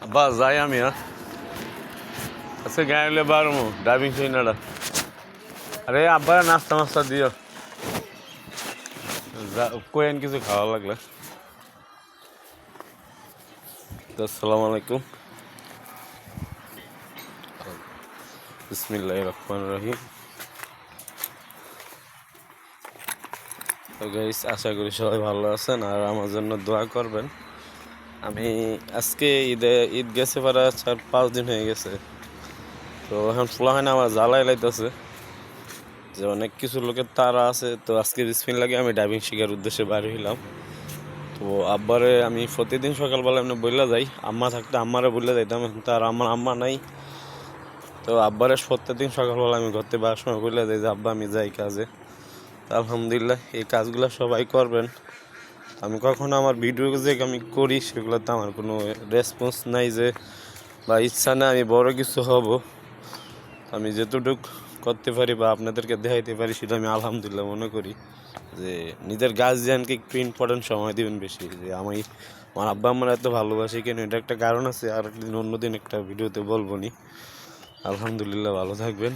আব্বা যাই আমি আজকে গাড়ি বারমু ড্রাইভিং শিখানোটা। আরে আব্বা নাস্তা মাস্তা দিও, কোয়েন কিছু খাওয়া লাগলে। আসসালামু আলাইকুম, বিসমিল্লাহির রহমানির রহিম। তো গাইস, আশা করি সবাই ভালো আছেন আর আমার জন্য দোয়া করবেন। আমি আজকে ঈদ গেছে প্রায় 4-5 দিন হয়ে গেছে। তো এখন ফোলা হয় না, আমার জ্বালাই লাইতেছে যে অনেক কিছু লোকের তারা আছে। তো আজকে বিসমিল্লাহি আমি ড্রাইভিং শেখার উদ্দেশ্যে বাইরে হইলাম। তো আব্বারে আমি প্রতিদিন সকালবেলা এমনি বললে যাই, আম্মা থাকতে আম্মারে বললে যাইতাম, কিন্তু আর আমার আম্মা নাই। তো আব্বারে প্রত্যেকদিন সকালবেলা আমি ঘর থেকে বাসার সময় বললে যাই যে আব্বা আমি যাই কাজে। আলহামদুলিল্লাহ এই কাজগুলো সবাই করবেন। আমি কখনো আমার ভিডিও যে আমি করি সেগুলোতে আমার কোনো রেসপন্স নাই যে বা ইচ্ছা না আমি বড় কিছু হব। আমি যতটুকু করতে পারি বা আপনাদেরকে দেখাইতে পারি সেটা আমি আলহামদুলিল্লাহ মনে করি যে নিজের গার্জিয়ানকে একটু ইম্পর্টেন্ট সময় দিবেন বেশি। যে আমি আমার আব্বা আমার এত ভালোবাসি কেন, এটা একটা কারণ আছে, আর একদিন অন্যদিন একটা ভিডিওতে বলবো নি। আলহামদুলিল্লাহ, ভালো থাকবেন।